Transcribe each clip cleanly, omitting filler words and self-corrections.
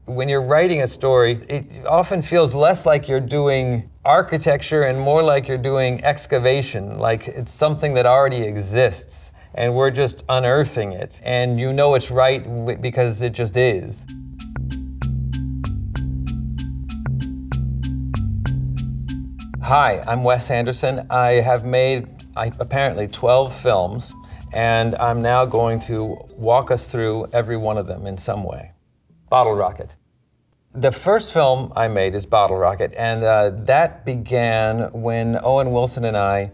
When you're writing a story, it often feels less like you're doing architecture and more like you're doing excavation, like it's something that already exists and we're just unearthing it. And you know it's right because it just is. Hi, I'm Wes Anderson. I have made apparently 12 films, and I'm now going to walk us through every one of them in some way. Bottle Rocket. The first film I made is Bottle Rocket, and that began when Owen Wilson and I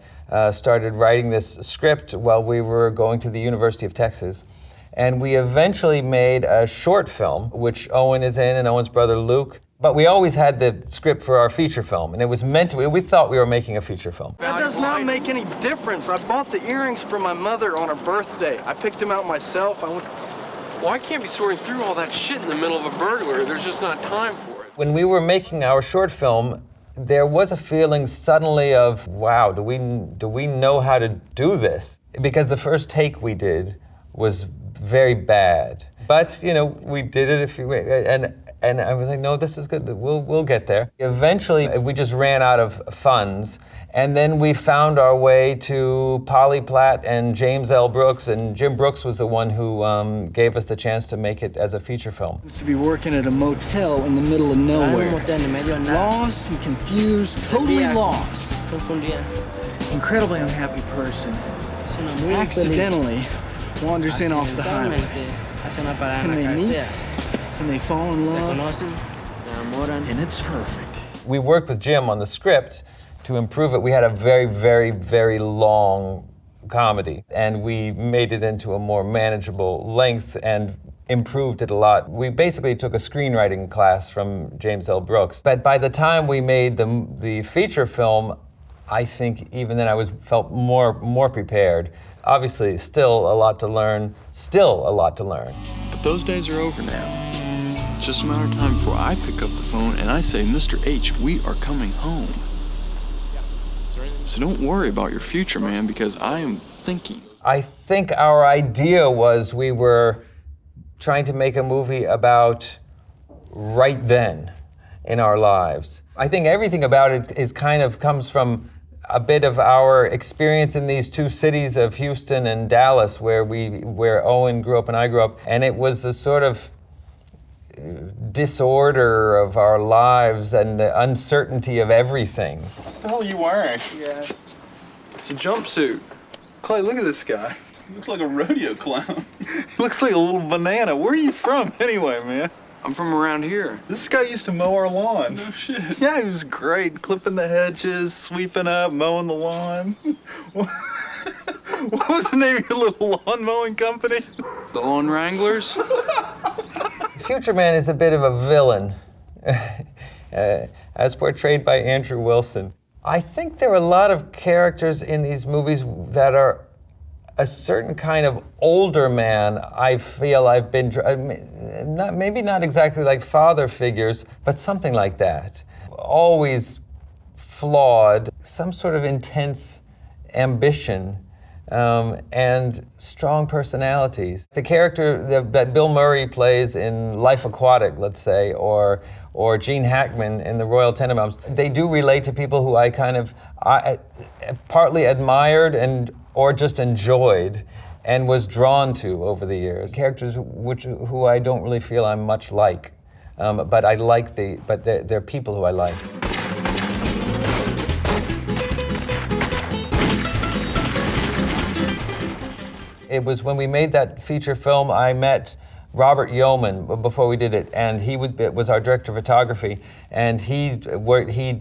started writing this script while we were going to the University of Texas. And we eventually made a short film, which Owen is in and Owen's brother Luke. But we always had the script for our feature film, and it was meant to, we thought we were making a feature film. That does not make any difference. I bought the earrings for my mother on her birthday. I picked them out myself. Well, I can't be sorting through all that shit in the middle of a burglary. There's just not time for it. When we were making our short film, there was a feeling suddenly of, wow, do we know how to do this? Because the first take we did was very bad. But, you know, we did it and I was like, no, this is good, we'll get there. Eventually, we just ran out of funds, and then we found our way to Polly Platt and James L. Brooks, and Jim Brooks was the one who gave us the chance to make it as a feature film. To be working at a motel in the middle of nowhere. Lost and confused, totally lost. Incredibly unhappy person. Accidentally wanders in off the highway. And they meet. And they fall in love, and it's perfect. We worked with Jim on the script to improve it. We had a very, very, very long comedy, and we made it into a more manageable length and improved it a lot. We basically took a screenwriting class from James L. Brooks. But by the time we made the feature film, I think even then I felt more prepared. Obviously, still a lot to learn. But those days are over now. It's just a matter of time before I pick up the phone and I say, Mr. H, we are coming home. So don't worry about your future, man, because I am thinking. I think our idea was we were trying to make a movie about right then in our lives. I think everything about it comes from a bit of our experience in these two cities of Houston and Dallas, where Owen grew up and I grew up, and it was the sort of disorder of our lives and the uncertainty of everything. What the hell are you wearing? Yeah. It's a jumpsuit. Clay, look at this guy. He looks like a rodeo clown. He looks like a little banana. Where are you from anyway, man? I'm from around here. This guy used to mow our lawn. No shit. Yeah, he was great. Clipping the hedges, sweeping up, mowing the lawn. What was the name of your little lawn mowing company? The Lawn Wranglers? Future Man is a bit of a villain, as portrayed by Andrew Wilson. I think there are a lot of characters in these movies that are a certain kind of older man. I feel I've been, maybe not exactly like father figures, but something like that. Always flawed, some sort of intense ambition, and strong personalities. The character that Bill Murray plays in Life Aquatic, let's say, or Gene Hackman in the Royal Tenenbaums, they do relate to people who I partly admired or just enjoyed and was drawn to over the years. Characters who I don't really feel I'm much like, but I like they're people who I like. It was when we made that feature film, I met Robert Yeoman before we did it, and he was our director of photography, and he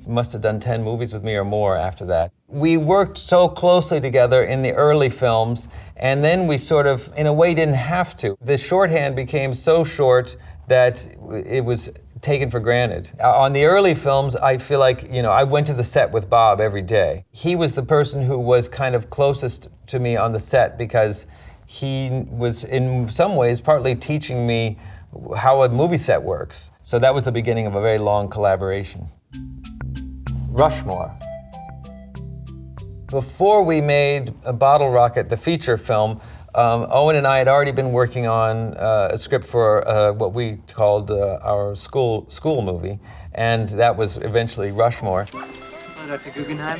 must have done 10 movies with me or more after that. We worked so closely together in the early films, and then we sort of, in a way, didn't have to. The shorthand became so short that it was taken for granted. On the early films, I feel like, I went to the set with Bob every day. He was the person who was kind of closest to me on the set because he was, in some ways, partly teaching me how a movie set works. So that was the beginning of a very long collaboration. Rushmore. Before we made Bottle Rocket, the feature film, Owen and I had already been working on a script for what we called our school movie, and that was eventually Rushmore. Hello, Dr. Guggenheim.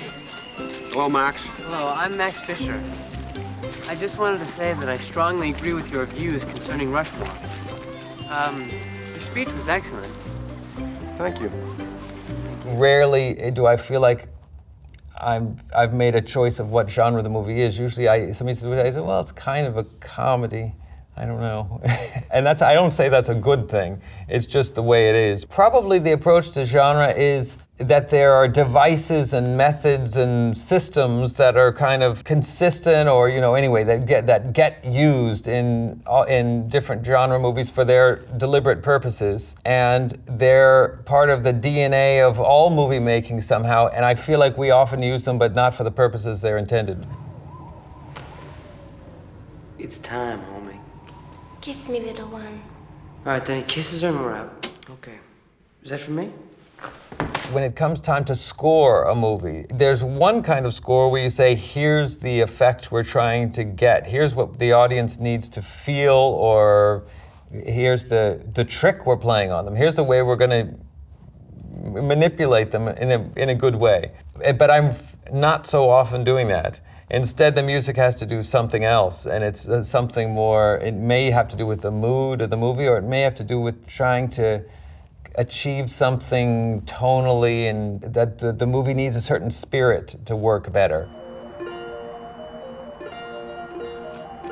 Hello, Max. Hello, I'm Max Fisher. I just wanted to say that I strongly agree with your views concerning Rushmore. Your speech was excellent. Thank you. Rarely do I feel like I've made a choice of what genre the movie is. Usually somebody says, I say, well, it's kind of a comedy. I don't know. And I don't say that's a good thing. It's just the way it is. Probably the approach to genre is that there are devices and methods and systems that are kind of consistent, or anyway, that get used in different genre movies for their deliberate purposes, and they're part of the DNA of all movie making somehow. And I feel like we often use them, but not for the purposes they're intended. It's time, homie. Kiss me, little one. All right, then, kisses her and we're out. Okay. Is that for me? When it comes time to score a movie, there's one kind of score where you say, here's the effect we're trying to get. Here's what the audience needs to feel, or here's the trick we're playing on them. Here's the way we're going to manipulate them in a good way. But I'm not so often doing that. Instead, the music has to do something else, and it's something more. It may have to do with the mood of the movie, or it may have to do with trying to achieve something tonally, and that the movie needs a certain spirit to work better.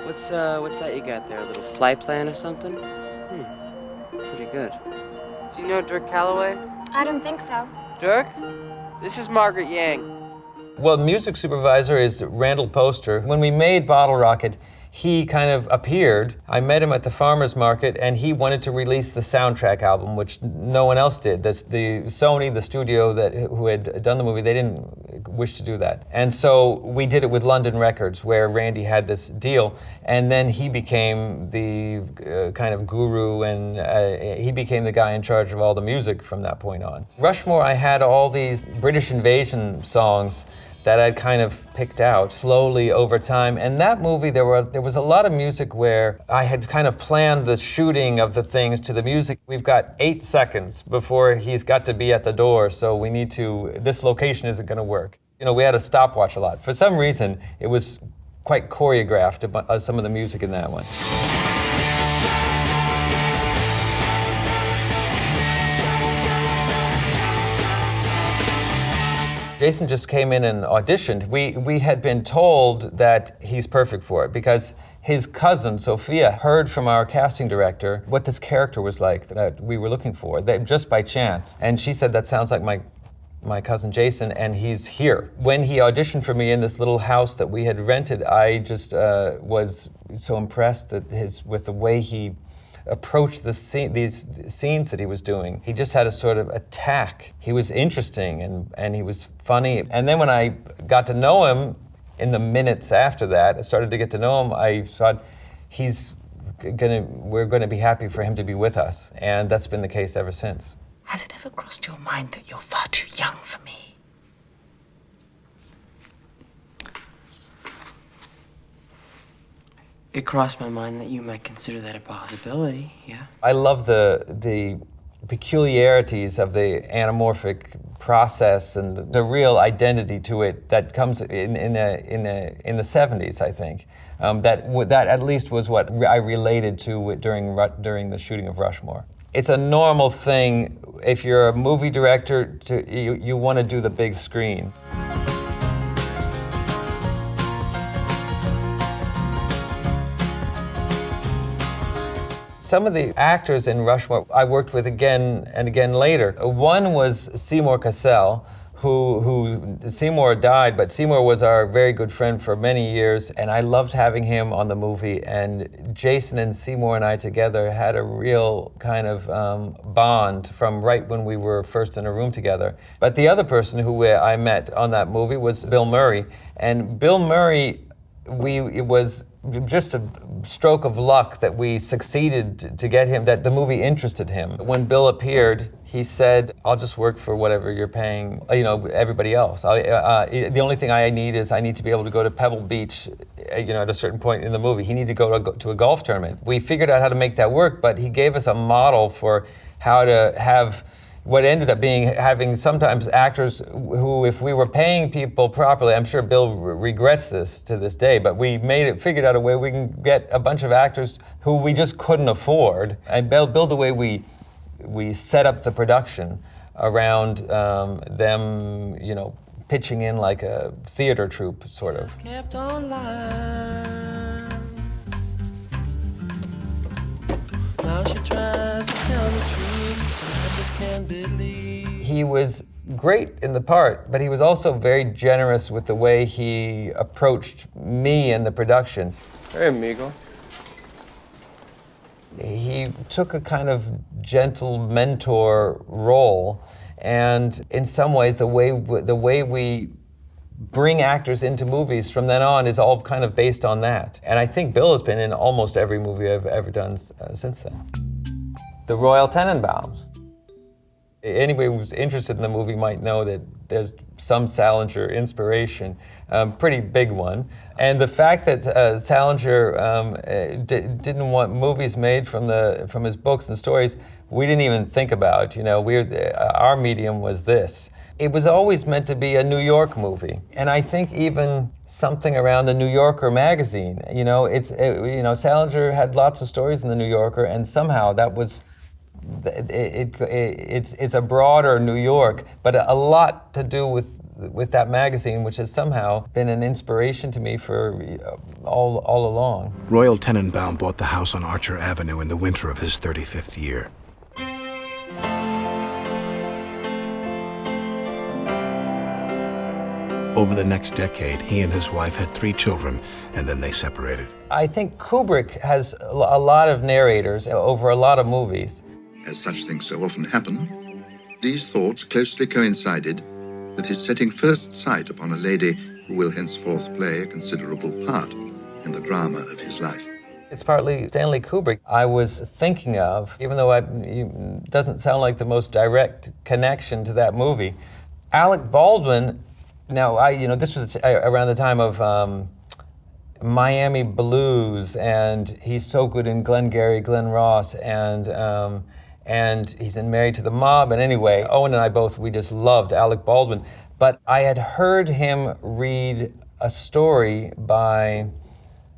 What's that you got there? A little flight plan or something? Pretty good. Do you know Dirk Calloway? I don't think so. Dirk? This is Margaret Yang. Well, music supervisor is Randall Poster. When we made Bottle Rocket, he kind of appeared. I met him at the farmer's market, and he wanted to release the soundtrack album, which no one else did. The Sony, the studio who had done the movie, they didn't wish to do that. And so we did it with London Records, where Randy had this deal, and then he became the kind of guru, and he became the guy in charge of all the music from that point on. Rushmore, I had all these British invasion songs that I'd kind of picked out slowly over time. And that movie, there was a lot of music where I had kind of planned the shooting of the things to the music. We've got 8 seconds before he's got to be at the door, so this location isn't gonna work. We had a stopwatch a lot. For some reason, it was quite choreographed, some of the music in that one. Jason just came in and auditioned. We had been told that he's perfect for it because his cousin, Sophia, heard from our casting director what this character was like that we were looking for, just by chance. And she said, that sounds like my cousin Jason, and he's here. When he auditioned for me in this little house that we had rented, I just was so impressed with the way he approached these scenes that he was doing. He just had a sort of attack. He was interesting and he was funny. And then when I got to know him, in the minutes after that, I started to get to know him, I thought we're gonna be happy for him to be with us. And that's been the case ever since. Has it ever crossed your mind that you're far too young for me? It crossed my mind that you might consider that a possibility, yeah. I love the peculiarities of the anamorphic process and the real identity to it that comes in the 70s, I think. That at least was what I related to during the shooting of Rushmore. It's a normal thing if you're a movie director you want to do the big screen. Some of the actors in Rushmore I worked with again and again later. One was Seymour Cassell, who Seymour died, but Seymour was our very good friend for many years, and I loved having him on the movie. And Jason and Seymour and I together had a real kind of bond from right when we were first in a room together. But the other person who I met on that movie was Bill Murray, and Bill Murray it was just a stroke of luck that we succeeded to get him, that the movie interested him. When Bill appeared, he said, I'll just work for whatever you're paying, everybody else. The only thing I need to be able to go to Pebble Beach, at a certain point in the movie. He needed to go to a golf tournament. We figured out how to make that work, but he gave us a model for how to have what ended up being having sometimes actors who, if we were paying people properly, I'm sure Bill regrets this to this day, but we figured out a way we can get a bunch of actors who we just couldn't afford, and build the way we set up the production around them, pitching in like a theater troupe, sort of. Kept on lying. Now she tries to tell the truth. Can't believe. He was great in the part, but he was also very generous with the way he approached me and the production. Hey, amigo. He took a kind of gentle mentor role, and in some ways the way we bring actors into movies from then on is all kind of based on that. And I think Bill has been in almost every movie I've ever done since then. The Royal Tenenbaums. Anybody who's interested in the movie might know that there's some Salinger inspiration, pretty big one. And the fact that Salinger didn't want movies made from his books and stories, we didn't even think about. Our medium was this. It was always meant to be a New York movie, and I think even something around the New Yorker magazine. Salinger had lots of stories in the New Yorker, and somehow that was. It's a broader New York, but a lot to do with that magazine, which has somehow been an inspiration to me for all along. Royal Tenenbaum bought the house on Archer Avenue in the winter of his 35th year. Over the next decade, he and his wife had 3 children, and then they separated. I think Kubrick has a lot of narrators over a lot of movies. As such things so often happen, these thoughts closely coincided with his setting first sight upon a lady who will henceforth play a considerable part in the drama of his life. It's partly Stanley Kubrick I was thinking of, even though it doesn't sound like the most direct connection to that movie. Alec Baldwin, this was around the time of Miami Blues, and he's so good in Glengarry Glen Ross, and he's in Married to the Mob. And anyway, Owen and I we just loved Alec Baldwin. But I had heard him read a story by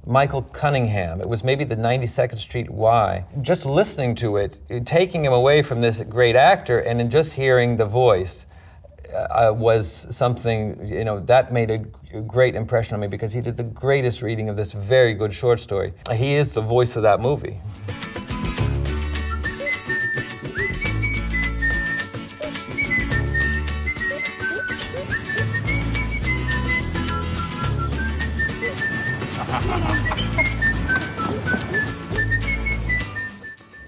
Michael Cunningham. It was maybe the 92nd Street Y. Just listening to it, taking him away from this great actor, and in just hearing the voice was something, that made a great impression on me, because he did the greatest reading of this very good short story. He is the voice of that movie.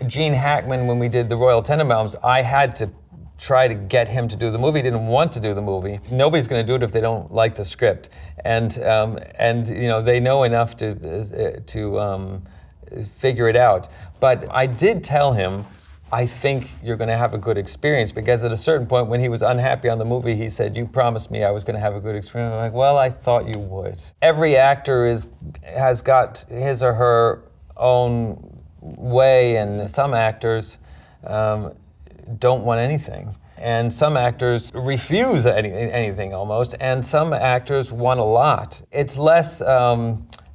Gene Hackman, when we did the Royal Tenenbaums, I had to try to get him to do the movie. He didn't want to do the movie. Nobody's going to do it if they don't like the script, and they know enough to figure it out. But I did tell him, I think you're going to have a good experience, because at a certain point when he was unhappy on the movie, he said, "You promised me I was going to have a good experience." I'm like, well, I thought you would. Every actor has got his or her own way, and some actors don't want anything, and some actors refuse anything almost, and some actors want a lot. It's less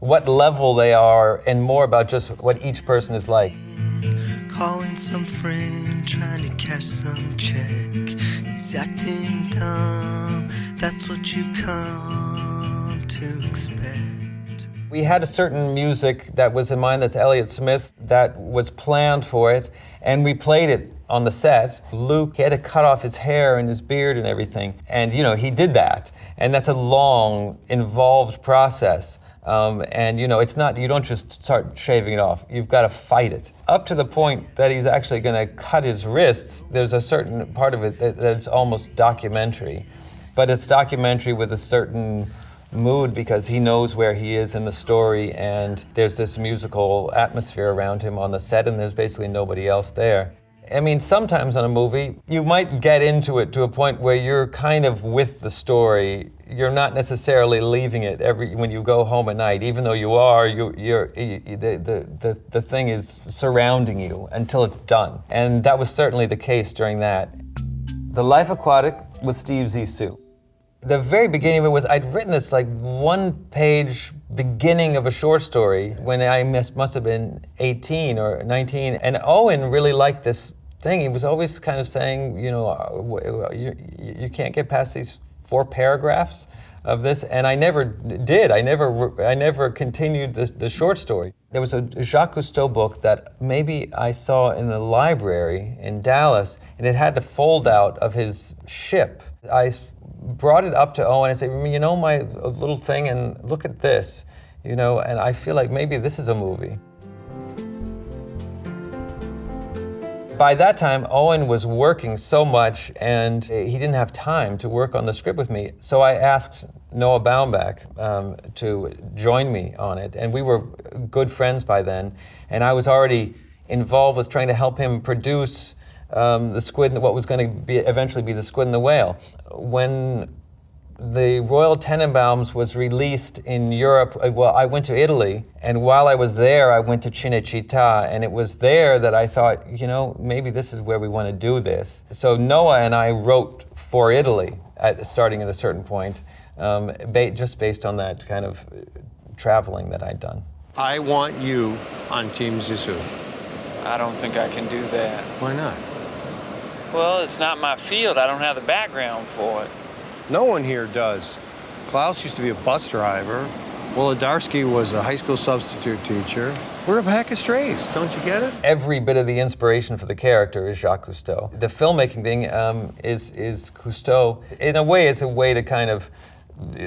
what level they are and more about just what each person is like. Calling some friend, trying to cash some check. He's acting dumb, that's what you've come to expect. We had a certain music that was in mind, that's Elliott Smith, that was planned for it, and we played it on the set. Luke had to cut off his hair and his beard and everything, and he did that. And that's a long, involved process. It's not, you don't just start shaving it off, you've got to fight it. Up to the point that he's actually going to cut his wrists, there's a certain part of it that's almost documentary. But it's documentary with a certain mood because he knows where he is in the story, and there's this musical atmosphere around him on the set, and there's basically nobody else there. I mean, sometimes on a movie, you might get into it to a point where you're kind of with the story. You're not necessarily leaving it when you go home at night, even though you are. The thing is surrounding you until it's done, and that was certainly the case during that. The Life Aquatic with Steve Zissou. The very beginning of it was I'd written this like one-page beginning of a short story when I must have been 18 or 19, and Owen really liked this thing. He was always kind of saying, you know, you can't get past these 4 paragraphs of this, and I never did. I never continued the short story. There was a Jacques Cousteau book that maybe I saw in the library in Dallas, and it had the fold out of his ship. I brought it up to Owen and said, you know, my little thing, and look at this, you know, and I feel like maybe this is a movie. By that time, Owen was working so much, and he didn't have time to work on the script with me. So I asked Noah Baumbach to join me on it, and we were good friends by then. And I was already involved with trying to help him produce the Squid, what was going to eventually be the Squid and the Whale. When the Royal Tenenbaums was released in Europe, well, I went to Italy, and while I was there, I went to Cinecittà, and it was there that I thought, you know, maybe this is where we want to do this. So Noah and I wrote for Italy, starting at a certain point, just based on that kind of traveling that I'd done. I want you on Team Zissou. I don't think I can do that. Why not? Well, it's not my field. I don't have the background for it. No one here does. Klaus used to be a bus driver. Wolodarski was a high school substitute teacher. We're a pack of strays, don't you get it? Every bit of the inspiration for the character is Jacques Cousteau. The filmmaking thing is Cousteau. In a way, it's a way to kind of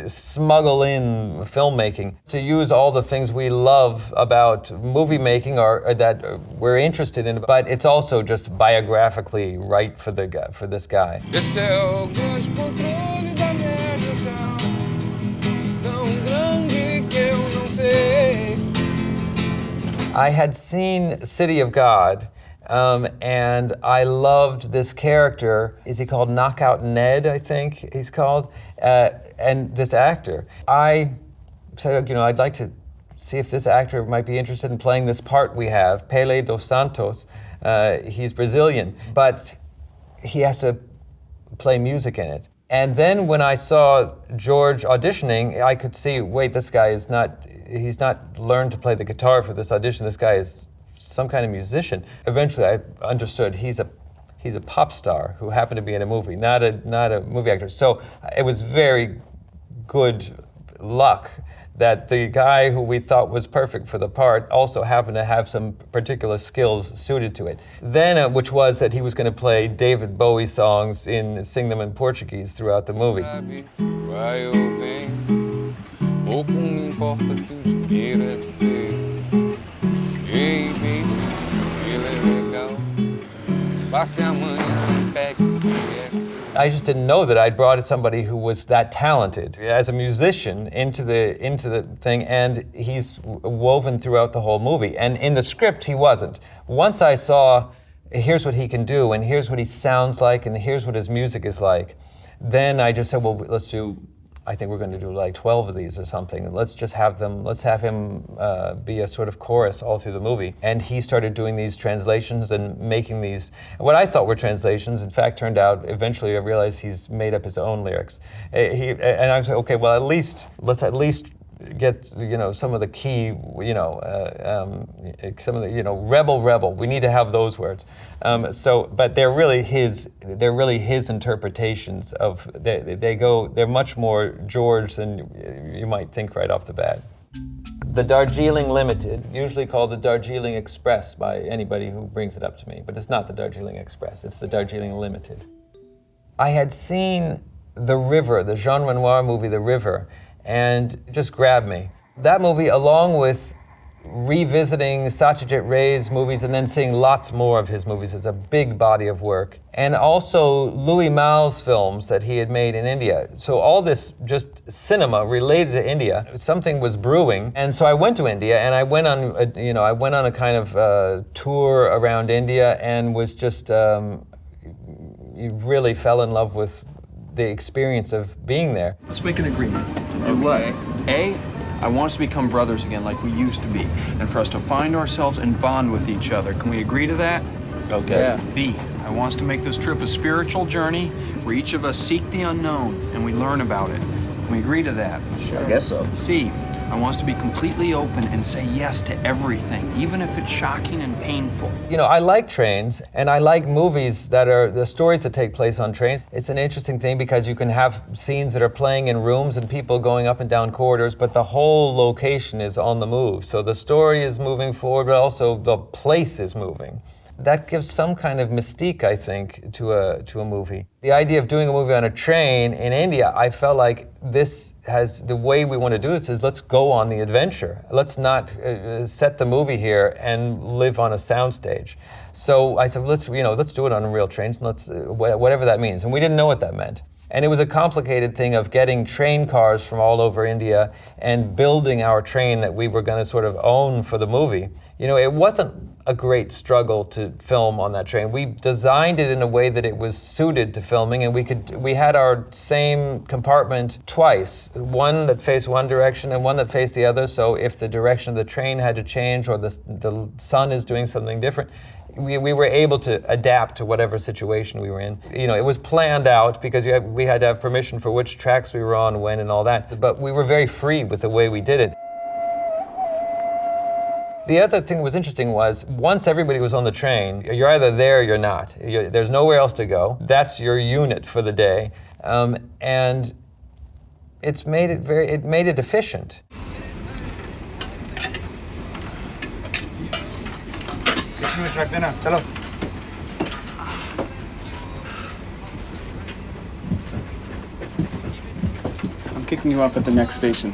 smuggle in filmmaking, to use all the things we love about movie making or that we're interested in, but it's also just biographically right for this guy. I had seen City of God, and I loved this character. Is he called Knockout Ned, I think he's called? And this actor. I said, you know, I'd like to see if this actor might be interested in playing this part we have, Pelé dos Santos. He's Brazilian, but he has to play music in it. And then when I saw George auditioning, I could see, wait, this guy is he's not learned to play the guitar for this audition. This guy is some kind of musician. Eventually I understood he's a pop star who happened to be in a movie, not a movie actor. So it was very good luck that the guy who we thought was perfect for the part also happened to have some particular skills suited to it. Then, which was that he was going to play David Bowie songs sing them in Portuguese throughout the movie. I just didn't know that I'd brought somebody who was that talented as a musician into the thing, and he's woven throughout the whole movie. And in the script, he wasn't. Once I saw, here's what he can do, and here's what he sounds like, and here's what his music is like, then I just said, well, I think we're going to do like 12 of these or something. Let's have him be a sort of chorus all through the movie. And he started doing these translations and making these, what I thought were translations, in fact turned out, eventually I realized he's made up his own lyrics. And I was like, okay, well let's at least get, you know, some of the key, you know, some of the, you know, rebel. We need to have those words. But they're really his interpretations of. They're much more George than you might think right off the bat. The Darjeeling Limited, usually called the Darjeeling Express by anybody who brings it up to me, but it's not the Darjeeling Express. It's the Darjeeling Limited. I had seen The River, the Jean Renoir movie, The River, and it just grabbed me. That movie, along with revisiting Satyajit Ray's movies and then seeing lots more of his movies. It's a big body of work. And also Louis Malle's films that he had made in India. So all this just cinema related to India, something was brewing. And so I went to India and I went on a kind of tour around India and was just really fell in love with the experience of being there. Let's make an agreement. Do what? A, I want us to become brothers again like we used to be, and for us to find ourselves and bond with each other. Can we agree to that? Okay. Yeah. B, I want us to make this trip a spiritual journey where each of us seek the unknown and we learn about it. Can we agree to that? Sure. I guess so. C, I want us to be completely open and say yes to everything, even if it's shocking and painful. You know, I like trains, and I like movies that are the stories that take place on trains. It's an interesting thing because you can have scenes that are playing in rooms and people going up and down corridors, but the whole location is on the move. So the story is moving forward, but also the place is moving. That gives some kind of mystique, I think, to a movie. The idea of doing a movie on a train in India, I felt like this has, the way we want to do this is let's go on the adventure. Let's not set the movie here and live on a soundstage. So I said, let's do it on real trains, and let's whatever that means. And we didn't know what that meant. And it was a complicated thing of getting train cars from all over India and building our train that we were going to sort of own for the movie. You know, it wasn't a great struggle to film on that train. We designed it in a way that it was suited to filming, and we had our same compartment twice, one that faced one direction and one that faced the other. So if the direction of the train had to change or the sun is doing something different, we were able to adapt to whatever situation we were in. You know, it was planned out because we had to have permission for which tracks we were on, when, and all that. But we were very free with the way we did it. The other thing that was interesting was, once everybody was on the train, you're either there or you're not. There's nowhere else to go. That's your unit for the day. And it made it efficient. I'm kicking you off at the next station.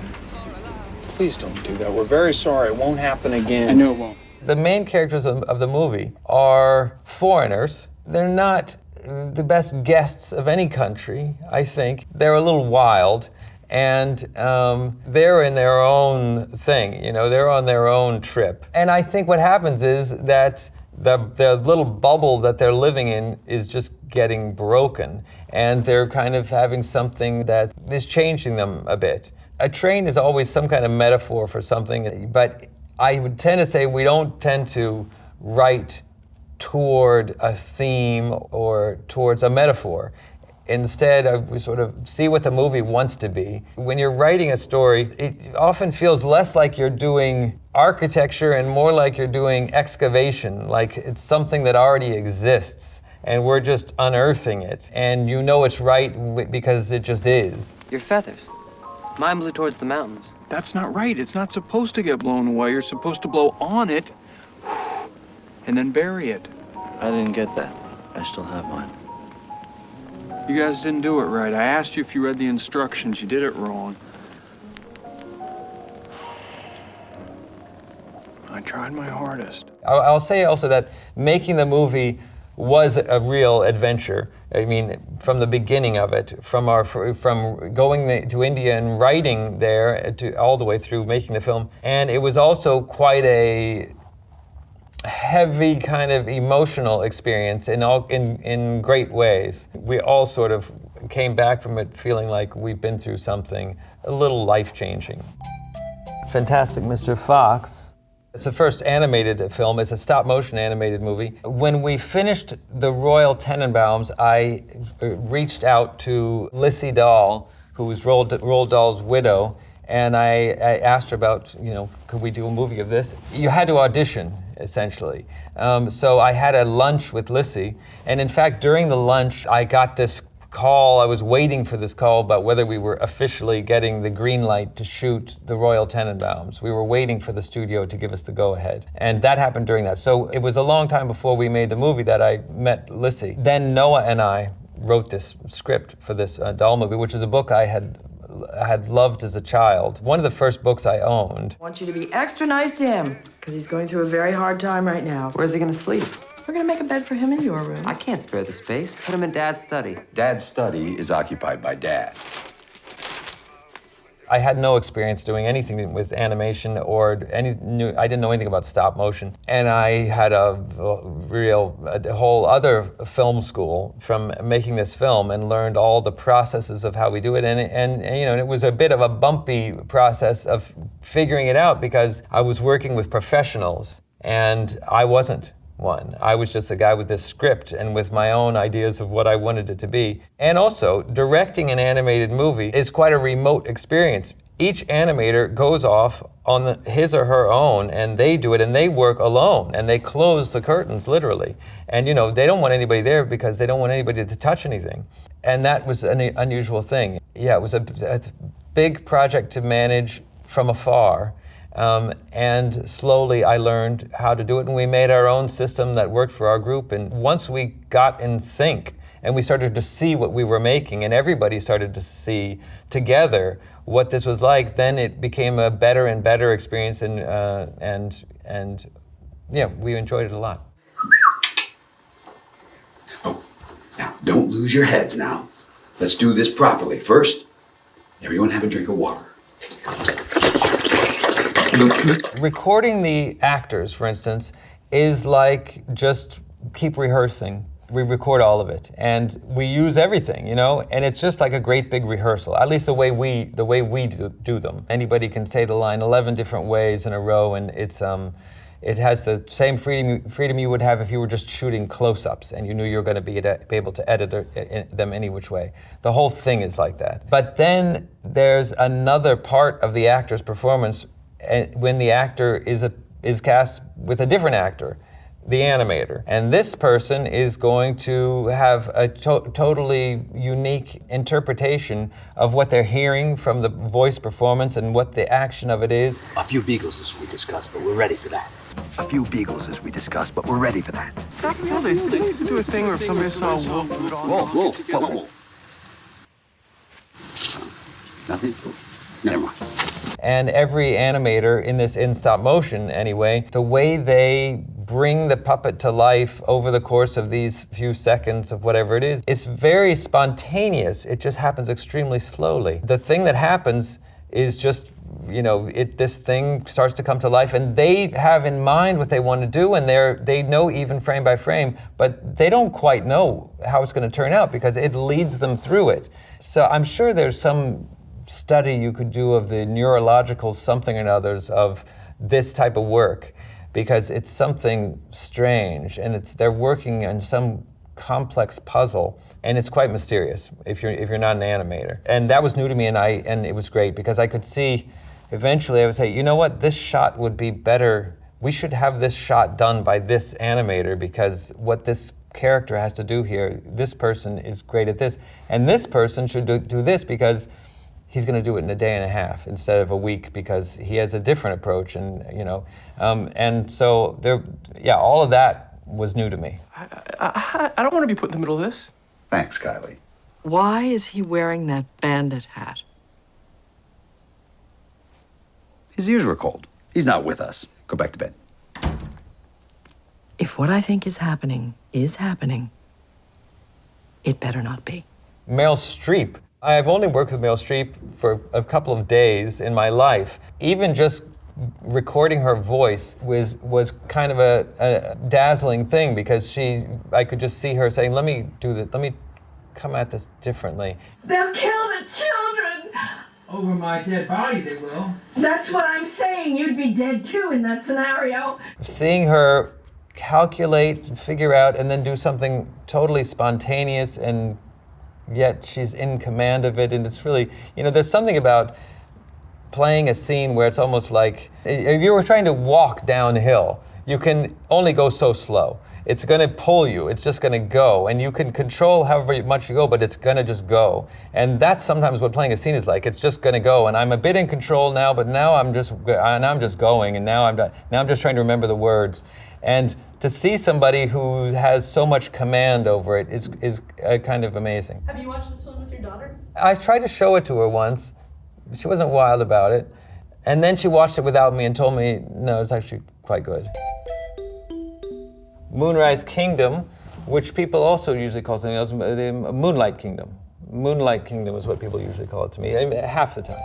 Please don't do that. We're very sorry. It won't happen again. I know it won't. The main characters of the movie are foreigners. They're not the best guests of any country, I think. They're a little wild, and they're in their own thing. You know, they're on their own trip. And I think what happens is that the little bubble that they're living in is just getting broken, and they're kind of having something that is changing them a bit. A train is always some kind of metaphor for something, but I would tend to say we don't tend to write toward a theme or towards a metaphor. Instead, we sort of see what the movie wants to be. When you're writing a story, it often feels less like you're doing architecture and more like you're doing excavation, like it's something that already exists, and we're just unearthing it. And you know it's right because it just is. Your feathers. Mine blew towards the mountains. That's not right. It's not supposed to get blown away. You're supposed to blow on it and then bury it. I didn't get that. I still have mine. You guys didn't do it right. I asked you if you read the instructions. You did it wrong. I tried my hardest. I'll say also that making the movie was a real adventure. I mean, from the beginning of it, from going to India and writing there to all the way through making the film. And it was also quite a heavy kind of emotional experience in great ways. We all sort of came back from it feeling like we've been through something a little life-changing. Fantastic Mr. Fox. It's the first animated film. It's a stop-motion animated movie. When we finished the Royal Tenenbaums, I reached out to Lissy Dahl, who was Roald Dahl's widow, and I asked her about, could we do a movie of this? You had to audition, essentially. So I had a lunch with Lissy, and in fact, during the lunch, I got this call. I was waiting for this call about whether we were officially getting the green light to shoot the Royal Tenenbaums. We were waiting for the studio to give us the go-ahead. And that happened during that. So it was a long time before we made the movie that I met Lissy. Then Noah and I wrote this script for this Dahl movie, which is a book I had had loved as a child. One of the first books I owned. I want you to be extra nice to him, because he's going through a very hard time right now. Where's he gonna sleep? We're gonna make a bed for him in your room. I can't spare the space. Put him in Dad's study. Dad's study is occupied by Dad. I had no experience doing anything with animation or I didn't know anything about stop motion. And I had a whole other film school from making this film and learned all the processes of how we do it. And it was a bit of a bumpy process of figuring it out because I was working with professionals and I wasn't one. I was just a guy with this script and with my own ideas of what I wanted it to be. And also, directing an animated movie is quite a remote experience. Each animator goes off on his or her own and they do it and they work alone and they close the curtains literally. And they don't want anybody there because they don't want anybody to touch anything. And that was an unusual thing. Yeah, it was a big project to manage from afar. And slowly I learned how to do it, and we made our own system that worked for our group. And once we got in sync and we started to see what we were making and everybody started to see together what this was like, then it became a better and better experience, and yeah, we enjoyed it a lot. Oh, now don't lose your heads now. Let's do this properly. First, everyone have a drink of water. Recording the actors, for instance, is like just keep rehearsing. We record all of it, and we use everything, and it's just like a great big rehearsal, at least the way we do them. Anybody can say the line 11 different ways in a row, and it has the same freedom you would have if you were just shooting close-ups and you knew you were going to be able to edit them any which way. The whole thing is like that. But then there's another part of the actor's performance when the actor is cast with a different actor, the animator. And this person is going to have a totally unique interpretation of what they're hearing from the voice performance and what the action of it is. A few beagles as we discussed, but we're ready for that. A few beagles as we discussed, but we're ready for that. Back in the old days, they used to do a thing where if somebody saw a wolf, Wolf. What wolf? Nothing? Never mind. And every animator in stop motion anyway, the way they bring the puppet to life over the course of these few seconds of whatever it is, it's very spontaneous. It just happens extremely slowly. The thing that happens is just, this thing starts to come to life, and they have in mind what they want to do, and they know even frame by frame, but they don't quite know how it's going to turn out because it leads them through it. So I'm sure there's some study you could do of the neurological something or others of this type of work, because it's something strange and they're working on some complex puzzle, and it's quite mysterious if you're not an animator. And that was new to me, and it was great because I could see eventually I would say, you know what, this shot would be better. We should have this shot done by this animator because what this character has to do here, this person is great at this, and this person should do this because he's going to do it in a day and a half instead of a week because he has a different approach, and so all of that was new to me. I don't want to be put in the middle of this. Thanks, Kylie. Why is he wearing that bandit hat? His ears were cold. He's not with us. Go back to bed. If what I think is happening, it better not be. Meryl Streep. I've only worked with Meryl Streep for a couple of days in my life. Even just recording her voice was kind of a dazzling thing because I could just see her saying, let me come at this differently. They'll kill the children! Over my dead body they will. That's what I'm saying. You'd be dead too in that scenario. Seeing her calculate, figure out, and then do something totally spontaneous, and yet she's in command of it, and it's really, there's something about playing a scene where it's almost like, if you were trying to walk downhill, you can only go so slow. It's going to pull you, it's just going to go, and you can control however much you go, but it's going to just go. And that's sometimes what playing a scene is like. It's just going to go, and I'm a bit in control now, but now I'm just going, and now I'm just trying to remember the words. And to see somebody who has so much command over it is kind of amazing. Have you watched this film with your daughter? I tried to show it to her once, She wasn't wild about it. And then she watched it without me and told me, no, it's actually quite good. Moonrise Kingdom, which people also usually call something else, the Moonlight Kingdom. Moonlight Kingdom is what people usually call it to me, half the time.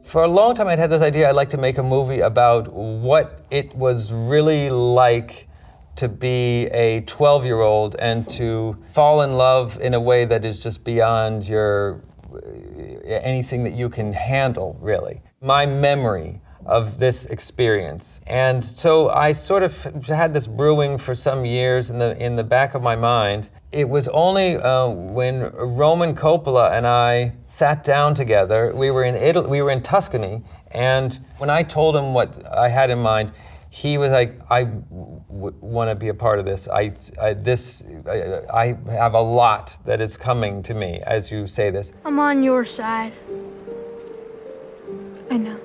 For a long time I'd had this idea I'd like to make a movie about what it was really like to be a 12-year-old and to fall in love in a way that is just beyond your anything that you can handle, really. My memory of this experience. And so I sort of had this brewing for some years in the back of my mind. It was only when Roman Coppola and I sat down together, we were in Italy, we were in Tuscany, and when I told him what I had in mind, he was like, I want to be a part of this. I have a lot that is coming to me as you say this. I'm on your side. I know.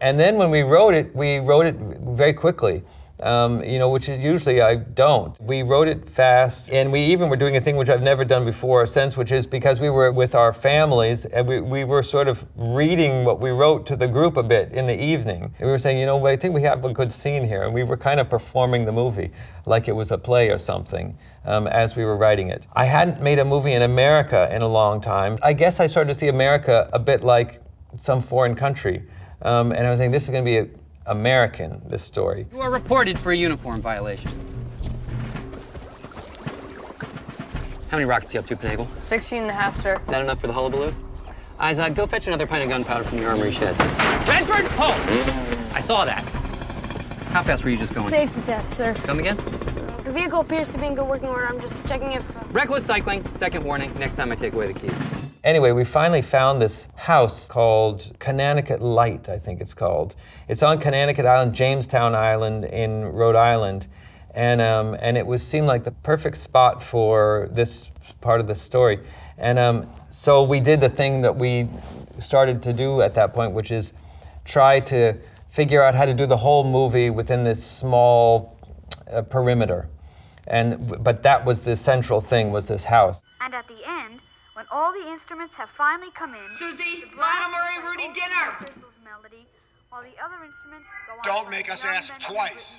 And then when we wrote it very quickly, which is usually I don't. We wrote it fast, and we even were doing a thing which I've never done before or since, which is because we were with our families, and we were sort of reading what we wrote to the group a bit in the evening. And we were saying, I think we have a good scene here, and we were kind of performing the movie like it was a play or something as we were writing it. I hadn't made a movie in America in a long time. I guess I started to see America a bit like some foreign country. And I was saying, this is going to be American, this story. You are reported for a uniform violation. How many rockets you up to, Pinnacle? 16 and a half, sir. Is that enough for the hullabaloo? Izod, go fetch another pint of gunpowder from the armory shed. Redford, pull! I saw that. How fast were you just going? Safety test, sir. Come again? The vehicle appears to be in good working order. I'm just checking if... Reckless cycling, second warning. Next time I take away the keys. Anyway, we finally found this house called Connecticut Light, I think it's called. It's on Connecticut Island, Jamestown Island in Rhode Island. And it seemed like the perfect spot for this part of the story. And so we did the thing that we started to do at that point, which is try to figure out how to do the whole movie within this small perimeter. But that was the central thing, was this house. And at the end, when all the instruments have finally come in, Susie, Vladimir, Rudy, dinner! Melody, while the other instruments go on. Don't make us ask twice.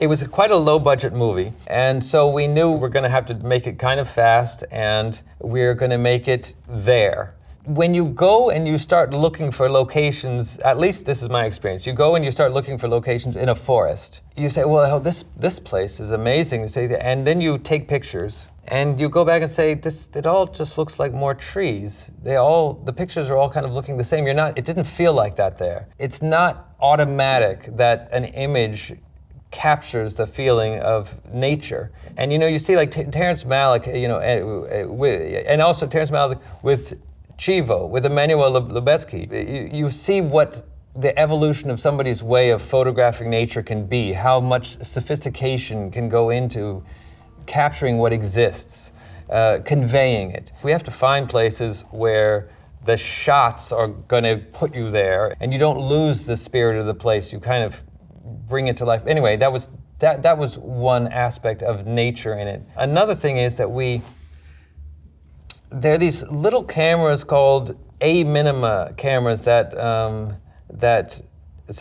It was quite a low-budget movie, and so we knew we're going to have to make it kind of fast, and we're going to make it there. When you go and you start looking for locations, at least this is my experience, you go and you start looking for locations in a forest. You say, well, this place is amazing, and then you take pictures, and you go back and say, it all just looks like more trees. The pictures are all kind of looking the same. It didn't feel like that there. It's not automatic that an image captures the feeling of nature. And you see like Terrence Malick, and also Terrence Malick with Chivo, with Emmanuel Lubezki. You see what the evolution of somebody's way of photographing nature can be, how much sophistication can go into capturing what exists, conveying it. We have to find places where the shots are going to put you there, and you don't lose the spirit of the place. You kind of bring it to life. Anyway, that was one aspect of nature in it. Another thing is that there are these little cameras called A-minima cameras that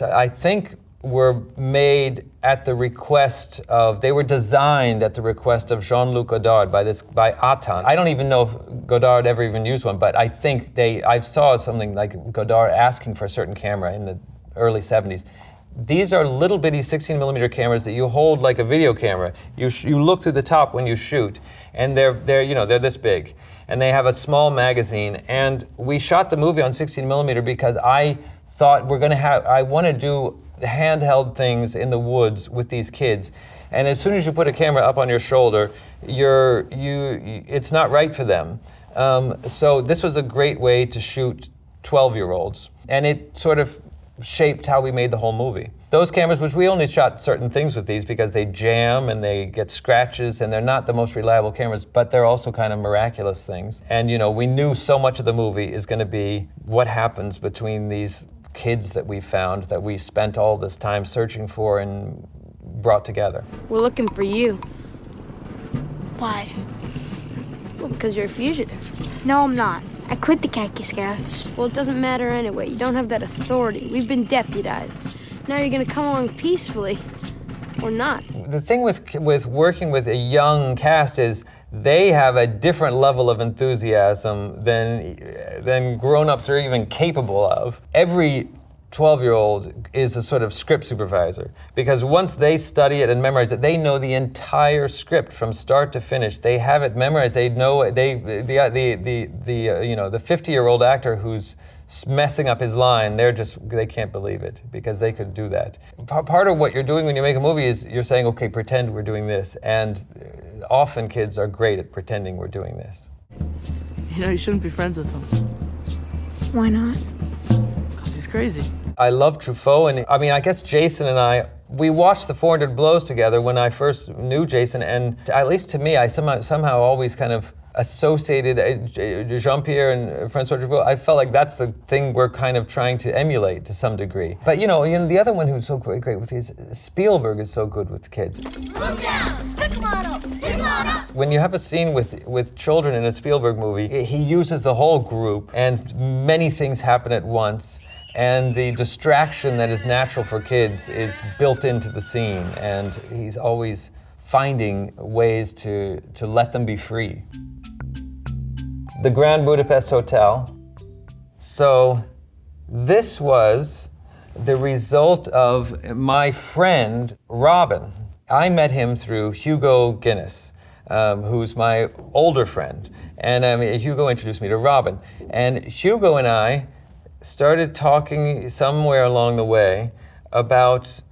I think were made at the request of, they were designed at the request of Jean-Luc Godard by Atan. I don't even know if Godard ever even used one, but I think I saw something like Godard asking for a certain camera in the early 70s. These are little bitty 16mm cameras that you hold like a video camera. You look through the top when you shoot, and they're this big, and they have a small magazine. And we shot the movie on 16mm because I thought I want to do handheld things in the woods with these kids. And as soon as you put a camera up on your shoulder, it's not right for them. So this was a great way to shoot 12-year-olds, and it sort of shaped how we made the whole movie. Those cameras, which we only shot certain things with these because they jam and they get scratches and they're not the most reliable cameras, but they're also kind of miraculous things. And we knew so much of the movie is going to be what happens between these kids that we found, that we spent all this time searching for and brought together. We're looking for you. Why? Well, because you're a fugitive. No, I'm not. I quit the Khaki Scouts. Well, it doesn't matter anyway. You don't have that authority. We've been deputized. Now you're gonna come along peacefully, or not. The thing with working with a young cast is they have a different level of enthusiasm than grown-ups are even capable of. Every 12-year-old is a sort of script supervisor, because once they study it and memorize it, they know the entire script from start to finish. They have it memorized. They know the 50-year-old actor who's messing up his line, they can't believe it because they could do that. Part of what you're doing when you make a movie is you're saying, okay, pretend we're doing this, and often kids are great at pretending we're doing this. You shouldn't be friends with him. Why not? Because he's crazy. I love Truffaut, and I guess Jason and we watched the 400 Blows together when I first knew Jason, and at least to me, I somehow always kind of associated Jean-Pierre and Francois Truffaut. I felt like that's the thing we're kind of trying to emulate to some degree. But the other one who's so great with kids, Spielberg is so good with kids. Move down! Pick them on up! Pick them on up! When you have a scene with children in a Spielberg movie, he uses the whole group, and many things happen at once. And the distraction that is natural for kids is built into the scene, and he's always finding ways to let them be free. The Grand Budapest Hotel. So this was the result of my friend, Robin. I met him through Hugo Guinness, who's my older friend. And Hugo introduced me to Robin. And Hugo and I started talking somewhere along the way about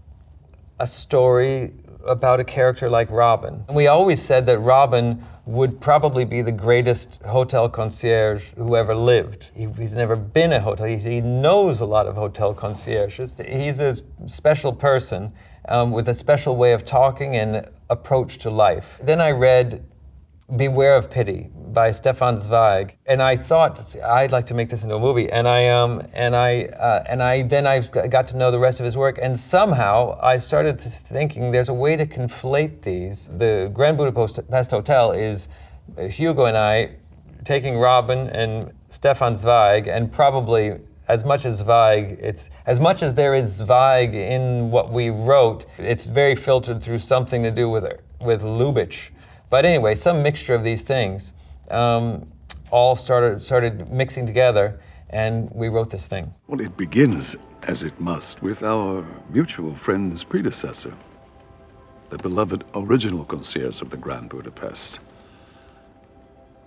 a story about a character like Robin. And we always said that Robin would probably be the greatest hotel concierge who ever lived. He's never been a hotel. He knows a lot of hotel concierges. He's a special person with a special way of talking and approach to life. Then I read Beware of Pity by Stefan Zweig, and I thought I'd like to make this into a movie. And I got to know the rest of his work, and somehow I started thinking there's a way to conflate these. The Grand Budapest Hotel is Hugo and I taking Robin and Stefan Zweig, and probably as much as Zweig, as much as there is Zweig in what we wrote, it's very filtered through something to do with Lubitsch. But anyway, some mixture of these things all started mixing together, and we wrote this thing. Well, it begins, as it must, with our mutual friend's predecessor, the beloved original concierge of the Grand Budapest.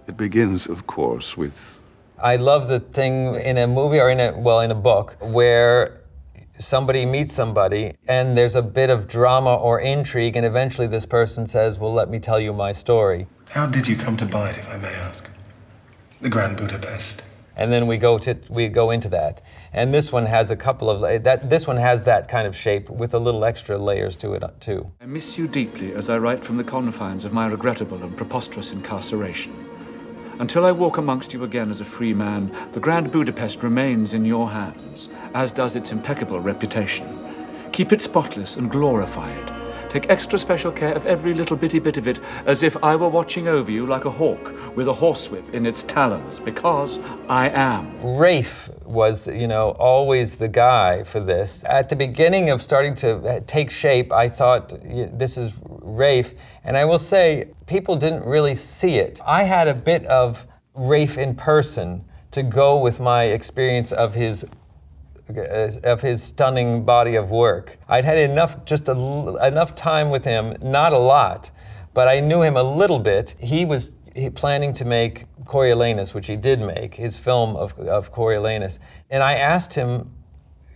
It begins, of course, with... I love the thing in a movie or in a book where somebody meets somebody and there's a bit of drama or intrigue, and eventually this person says, well, let me tell you my story. How did you come to buy it, if I may ask? The Grand Budapest. And then we go into that. And this one has this one has that kind of shape with a little extra layers to it too. I miss you deeply as I write from the confines of my regrettable and preposterous incarceration. Until I walk amongst you again as a free man, the Grand Budapest remains in your hands, as does its impeccable reputation. Keep it spotless and glorify it. Take extra special care of every little bitty bit of it, as if I were watching over you like a hawk with a horsewhip in its talons, because I am. Rafe was, always the guy for this. At the beginning of starting to take shape, I thought, this is Rafe. And I will say, people didn't really see it. I had a bit of Rafe in person to go with my experience of his stunning body of work. I'd had enough time with him, not a lot, but I knew him a little bit. He was planning to make Coriolanus, which he did make, his film of Coriolanus. And I asked him,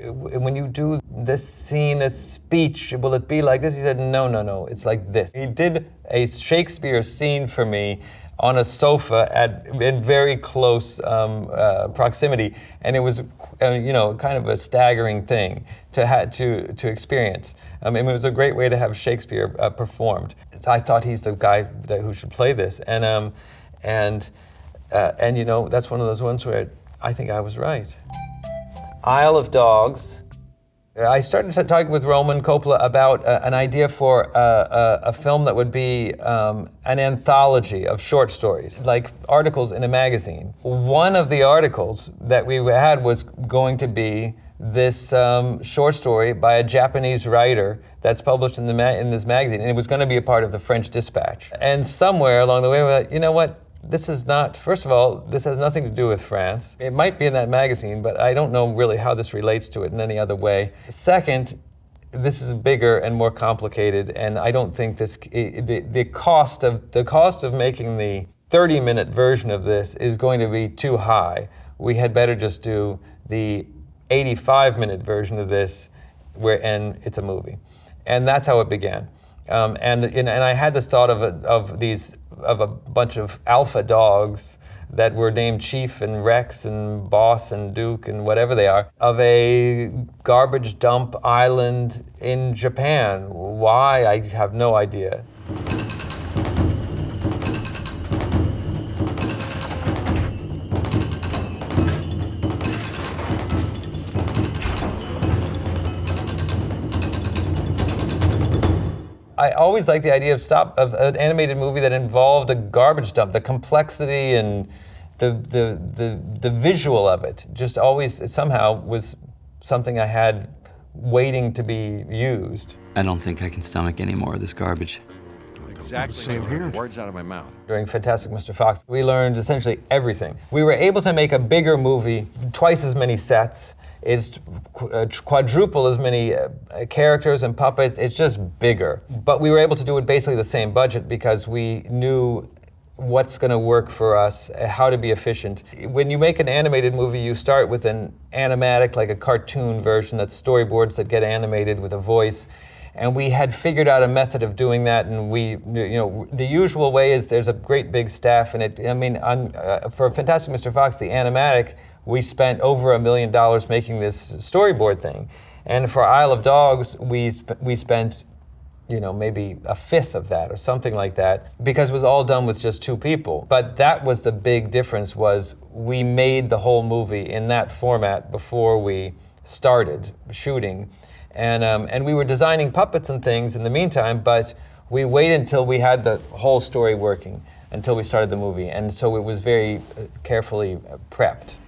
when you do this scene, this speech, will it be like this? He said, no, it's like this. He did a Shakespeare scene for me on a sofa in very close proximity, and it was, kind of a staggering thing to experience. It was a great way to have Shakespeare performed. I thought he's the guy who should play this, and that's one of those ones where I think I was right. Isle of Dogs. I started talking with Roman Coppola about an idea for a film that would be an anthology of short stories, like articles in a magazine. One of the articles that we had was going to be this short story by a Japanese writer that's published in this magazine, and it was going to be a part of the French Dispatch. And somewhere along the way, we're like, you know what? This is not, first of all, this has nothing to do with France. It might be in that magazine, but I don't know really how this relates to it in any other way. Second, this is bigger and more complicated, and I don't think the cost of making the 30-minute version of this is going to be too high. We had better just do the 85-minute version of this, and it's a movie. And that's how it began. And I had this thought of a bunch of alpha dogs that were named Chief and Rex and Boss and Duke and whatever they are, of a garbage dump island in Japan. Why? I have no idea. I always liked the idea of an animated movie that involved a garbage dump. The complexity and the visual of it just always somehow was something I had waiting to be used. I don't think I can stomach any more of this garbage. Exactly. Same here. Words out of my mouth. During Fantastic Mr. Fox, we learned essentially everything. We were able to make a bigger movie, twice as many sets. It's quadruple as many characters and puppets. It's just bigger. But we were able to do it basically the same budget because we knew what's going to work for us, how to be efficient. When you make an animated movie, you start with an animatic, like a cartoon version, that's storyboards that get animated with a voice. And we had figured out a method of doing that, and the usual way is there's a great big staff, and for Fantastic Mr. Fox, the animatic, we spent over $1 million making this storyboard thing. And for Isle of Dogs, we spent, maybe a fifth of that or something like that, because it was all done with just 2 people. But that was the big difference, was we made the whole movie in that format before we started shooting. And we were designing puppets and things in the meantime, but we waited until we had the whole story working, until we started the movie. And so it was very carefully prepped.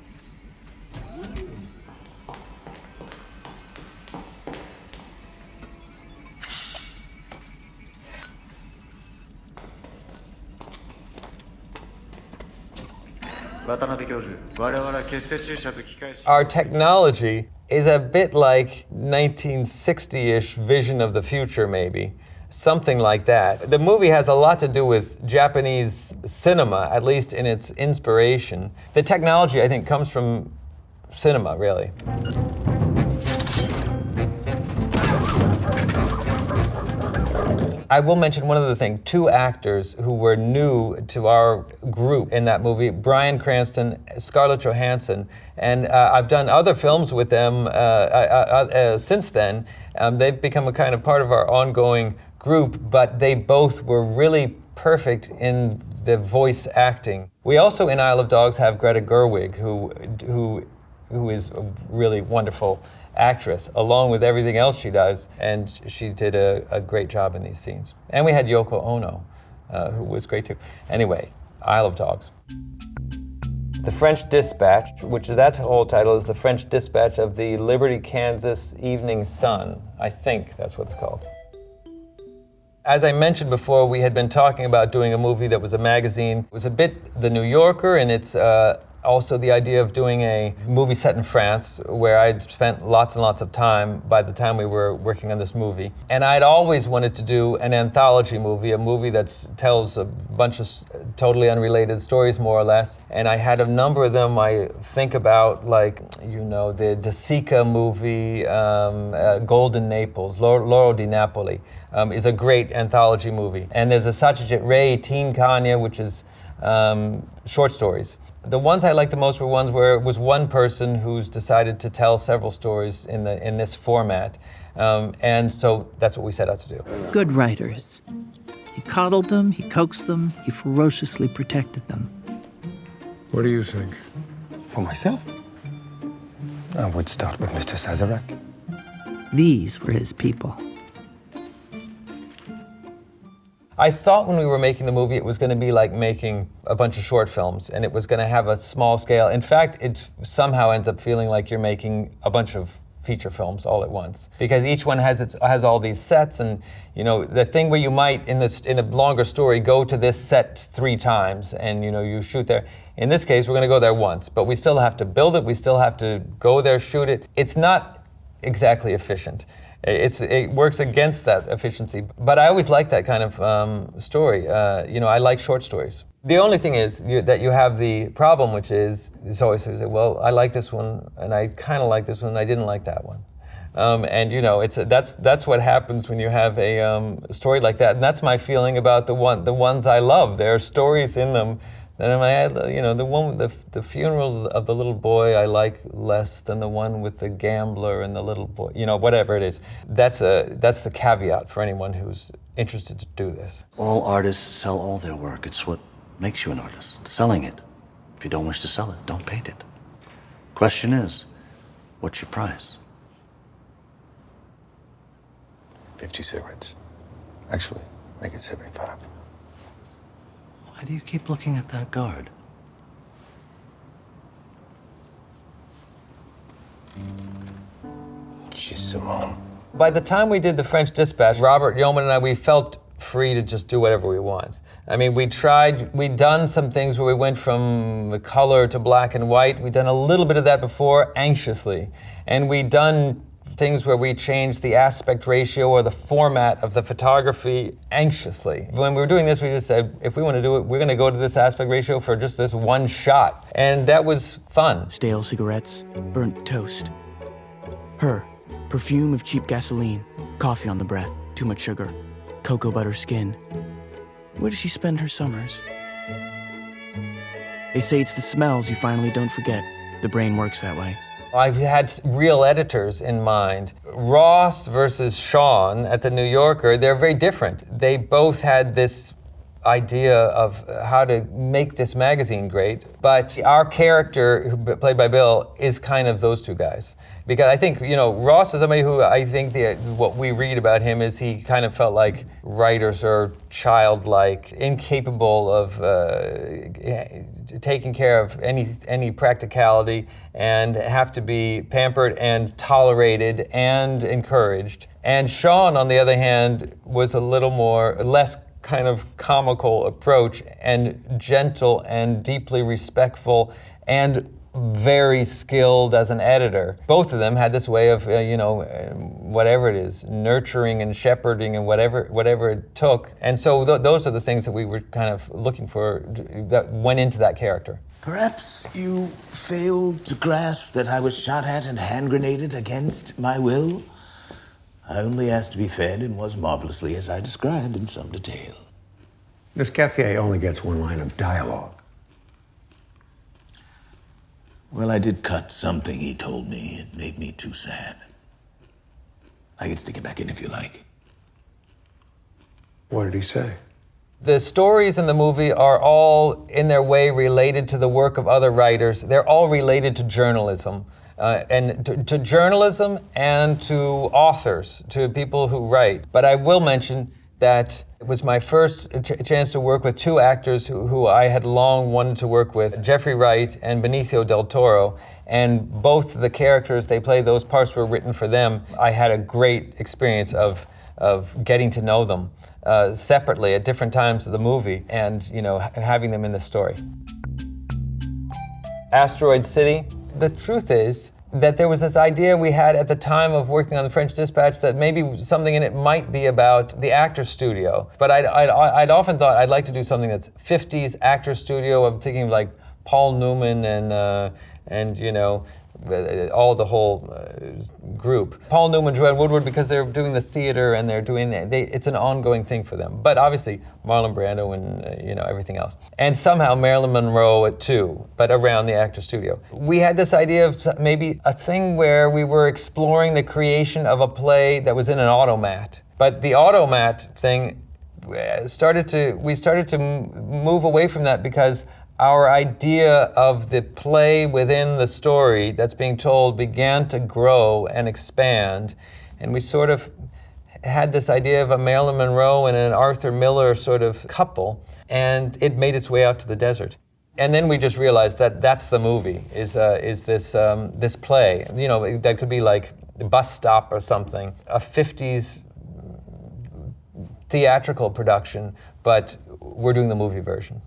Our technology is a bit like 1960-ish vision of the future, maybe. Something like that. The movie has a lot to do with Japanese cinema, at least in its inspiration. The technology, I think, comes from cinema, really. I will mention one other thing. 2 actors who were new to our group in that movie, Bryan Cranston, Scarlett Johansson, and I've done other films with them since then. They've become a kind of part of our ongoing group, but they both were really perfect in the voice acting. We also, in Isle of Dogs, have Greta Gerwig, who is a really wonderful actress, along with everything else she does, and she did a great job in these scenes. And we had Yoko Ono, who was great too. Anyway, Isle of Dogs. The French Dispatch, which that whole title is The French Dispatch of the Liberty, Kansas Evening Sun. I think that's what it's called. As I mentioned before, we had been talking about doing a movie that was a magazine. It was a bit The New Yorker, and it's also the idea of doing a movie set in France, where I'd spent lots and lots of time by the time we were working on this movie. And I'd always wanted to do an anthology movie, a movie that tells a bunch of totally unrelated stories, more or less. And I had a number of them I think about, like, the De Sica movie, Golden Naples, Loro di Napoli, is a great anthology movie. And there's a Satyajit Ray, Teen Kanya, which is short stories. The ones I liked the most were ones where it was one person who's decided to tell several stories in this format. And so that's what we set out to do. Good writers. He coddled them, he coaxed them, he ferociously protected them. What do you think? For myself? I would start with Mr. Sazerac. These were his people. I thought when we were making the movie it was going to be like making a bunch of short films, and it was going to have a small scale. In fact, it somehow ends up feeling like you're making a bunch of feature films all at once, because each one has all these sets, and the thing where you might in a longer story go to this set 3 times and you shoot there. In this case, we're going to go there once, but we still have to build it. We still have to go there, shoot it. It's not exactly efficient. It works against that efficiency, but I always like that kind of story. I like short stories. The only thing is that you have the problem, which is always say, well, I like this one, and I kind of like this one, and I didn't like that one. That's what happens when you have a story like that, and that's my feeling about the ones I love. There are stories in them. And the one with the funeral of the little boy I like less than the one with the gambler and the little boy, whatever it is. That's the caveat for anyone who's interested to do this. All artists sell all their work. It's what makes you an artist, selling it. If you don't wish to sell it, don't paint it. Question is, what's your price? 50 cigarettes. Actually, make it 75. Why do you keep looking at that guard? She's Simone. By the time we did The French Dispatch, Robert Yeoman and I, we felt free to just do whatever we want. I mean, we'd done some things where we went from the color to black and white. We'd done a little bit of that before, anxiously. And we'd done things where we changed the aspect ratio or the format of the photography anxiously. When we were doing this, we just said, if we want to do it, we're going to go to this aspect ratio for just this one shot. And that was fun. Stale cigarettes, burnt toast. Her, perfume of cheap gasoline, coffee on the breath, too much sugar, cocoa butter skin. Where does she spend her summers? They say it's the smells you finally don't forget. The brain works that way. I've had real editors in mind. Ross versus Sean at the New Yorker, they're very different. They both had this idea of how to make this magazine great, but our character, played by Bill, is kind of those two guys. Because I think, Ross is somebody who I think what we read about him is he kind of felt like writers are childlike, incapable of taking care of any practicality, and have to be pampered and tolerated and encouraged. And Sean, on the other hand, was less kind of comical approach, and gentle and deeply respectful and very skilled as an editor. Both of them had this way of, whatever it is, nurturing and shepherding and whatever it took. And so those are the things that we were kind of looking for that went into that character. Perhaps you failed to grasp that I was shot at and hand grenaded against my will? I only asked to be fed and was marvelously as I described in some detail. This cafe only gets one line of dialogue. Well, I did cut something he told me. It made me too sad. I can stick it back in if you like. What did he say? The stories in the movie are all, in their way, related to the work of other writers. They're all related to journalism. And to journalism and to authors, to people who write. But I will mention that it was my first chance to work with two actors who I had long wanted to work with, Jeffrey Wright and Benicio del Toro. And both the characters they played, those parts were written for them. I had a great experience of getting to know them separately at different times of the movie and, having them in the story. Asteroid City. The truth is that there was this idea we had at the time of working on The French Dispatch that maybe something in it might be about the actor studio. But I'd often thought I'd like to do something that's 50s actor studio. I'm thinking like Paul Newman and you know, all the whole group. Paul Newman, Joanne Woodward, because they're doing the theater and they're doing it's an ongoing thing for them. But obviously Marlon Brando and you know, everything else, and somehow Marilyn Monroe too, but around the Actors Studio. We had this idea of maybe a thing where we were exploring the creation of a play that was in an automat. But the automat thing we started to move away from that because our idea of the play within the story that's being told began to grow and expand, and we sort of had this idea of a Marilyn Monroe and an Arthur Miller sort of couple, and it made its way out to the desert. And then we just realized that that's the movie, is this play. You know, that could be like Bus Stop or something, a 50s theatrical production, but we're doing the movie version.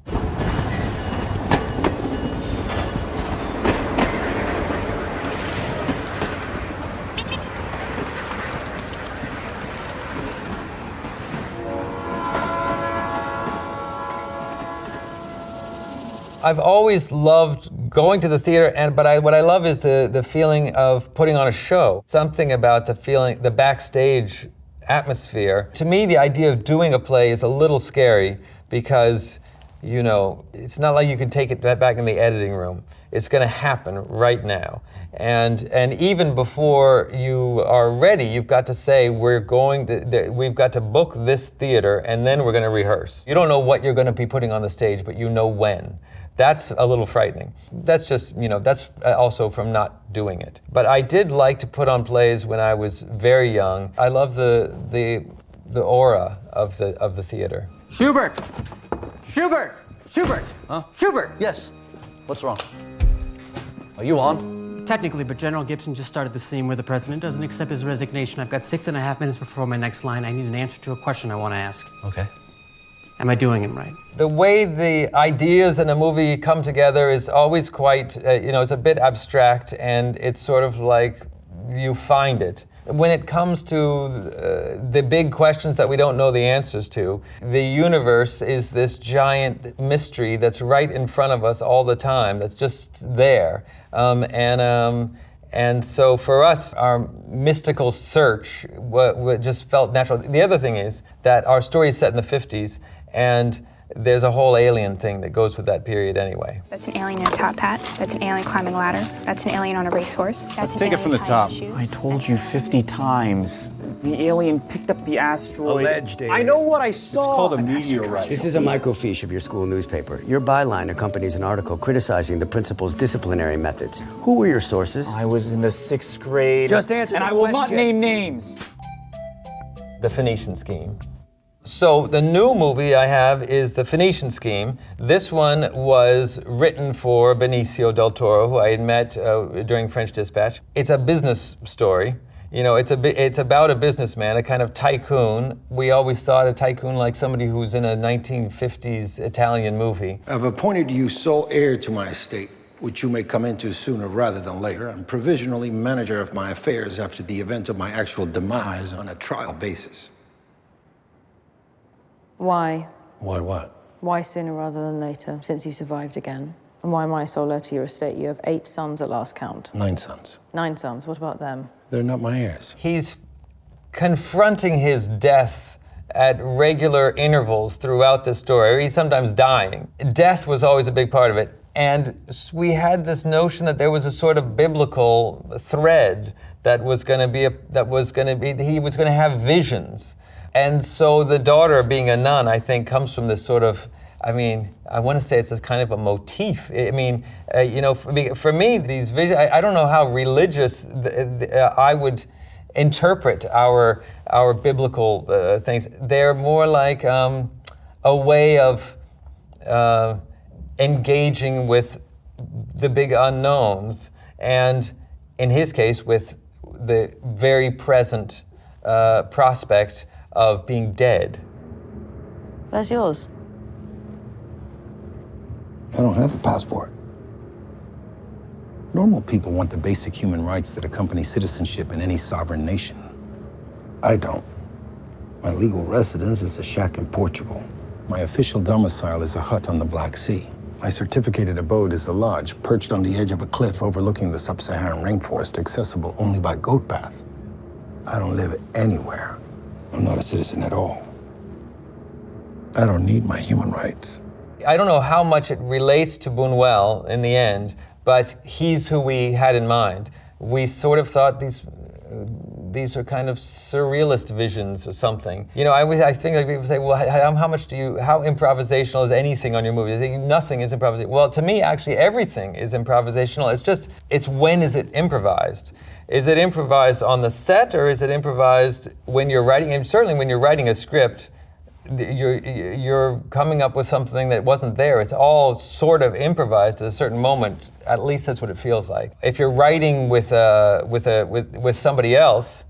I've always loved going to the theater, but what I love is the feeling of putting on a show. Something about the feeling, the backstage atmosphere. To me, the idea of doing a play is a little scary because, you know, it's not like you can take it back in the editing room. It's going to happen right now. And even before you are ready, you've got to say, we've got to book this theater and then we're going to rehearse. You don't know what you're going to be putting on the stage, but you know when. That's a little frightening. That's just, you know, that's also from not doing it. But I did like to put on plays when I was very young. I love the aura of the theater. Schubert! Schubert! Schubert! Huh? Schubert! Yes. What's wrong? Are you on? Technically, but General Gibson just started the scene where the president doesn't accept his resignation. I've got 6.5 minutes before my next line. I need an answer to a question I want to ask. Okay. Am I doing him right? The way the ideas in a movie come together is always quite, you know, it's a bit abstract, and it's sort of like you find it. When it comes to the big questions that we don't know the answers to, the universe is this giant mystery that's right in front of us all the time, that's just there. And so for us, our mystical search just felt natural. The other thing is that our story is set in the 50s, and there's a whole alien thing that goes with that period anyway. That's an alien in a top hat. That's an alien climbing a ladder. That's an alien on a racehorse. Let's take it from the top. I told you 50 times. The alien picked up the asteroid. Alleged alien. I know what I saw. It's called a meteorite. This is a microfiche of your school newspaper. Your byline accompanies an article criticizing the principal's disciplinary methods. Who were your sources? I was in the 6th grade. Just answer and the I will question. not name names. The Phoenician Scheme. So the new movie I have is The Phoenician Scheme. This one was written for Benicio del Toro, who I had met during French Dispatch. It's a business story. You know, it's about a businessman, a kind of tycoon. We always thought a tycoon like somebody who's in a 1950s Italian movie. I've appointed you sole heir to my estate, which you may come into sooner rather than later, and provisionally manager of my affairs after the event of my actual demise on a trial basis. Why? Why what? Why sooner rather than later, since you survived again? And why am I sole heir to your estate? You have 8 sons at last count. 9 sons. 9 sons, what about them? They're not my heirs. He's confronting his death at regular intervals throughout the story. He's sometimes dying. Death was always a big part of it. And we had this notion that there was a sort of biblical thread that was going to be, he was going to have visions. And so the daughter, being a nun, I think, comes from this sort of, I mean, I want to say it's a kind of a motif. I mean, you know, for me, these visions, I don't know how religious I would interpret our biblical things. They're more like a way of engaging with the big unknowns, and in his case, with the very present prospect of being dead. Where's yours? I don't have a passport. Normal people want the basic human rights that accompany citizenship in any sovereign nation. I don't. My legal residence is a shack in Portugal. My official domicile is a hut on the Black Sea. My certificated abode is a lodge perched on the edge of a cliff overlooking the sub-Saharan rainforest, accessible only by goat path. I don't live anywhere. I'm not a citizen at all. I don't need my human rights. I don't know how much it relates to Buñuel in the end, but he's who we had in mind. We sort of thought these are kind of surrealist visions or something. You know, I think like people say, well, how improvisational is anything on your movie? I think nothing is improvisational. Well, to me, actually, everything is improvisational. It's when is it improvised? Is it improvised on the set, or is it improvised when you're writing? And certainly when you're writing a script, you're coming up with something that wasn't there. It's all sort of improvised at a certain moment. At least that's what it feels like. If you're writing with somebody else,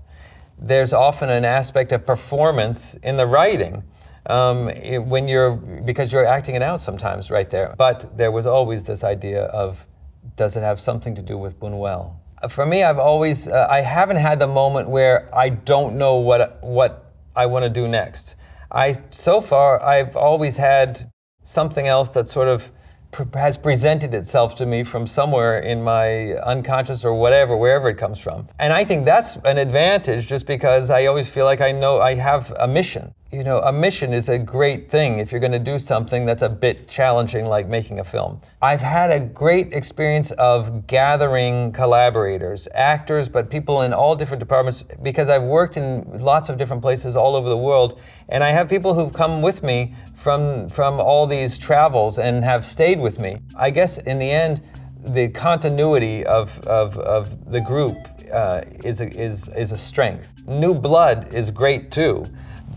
there's often an aspect of performance in the writing because you're acting it out sometimes right there. But there was always this idea of, does it have something to do with Buñuel? For me, I haven't had the moment where I don't know what I want to do next. So far, I've always had something else that sort of has presented itself to me from somewhere in my unconscious or whatever, wherever it comes from. And I think that's an advantage, just because I always feel like I know I have a mission. You know, a mission is a great thing if you're going to do something that's a bit challenging, like making a film. I've had a great experience of gathering collaborators, actors, but people in all different departments, because I've worked in lots of different places all over the world, and I have people who've come with me from all these travels and have stayed with me. I guess in the end, the continuity of the group is a strength. New blood is great too,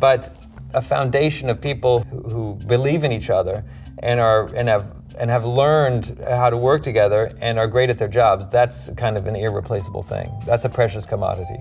but a foundation of people who believe in each other and have learned how to work together and are great at their jobs, that's kind of an irreplaceable thing. That's a precious commodity.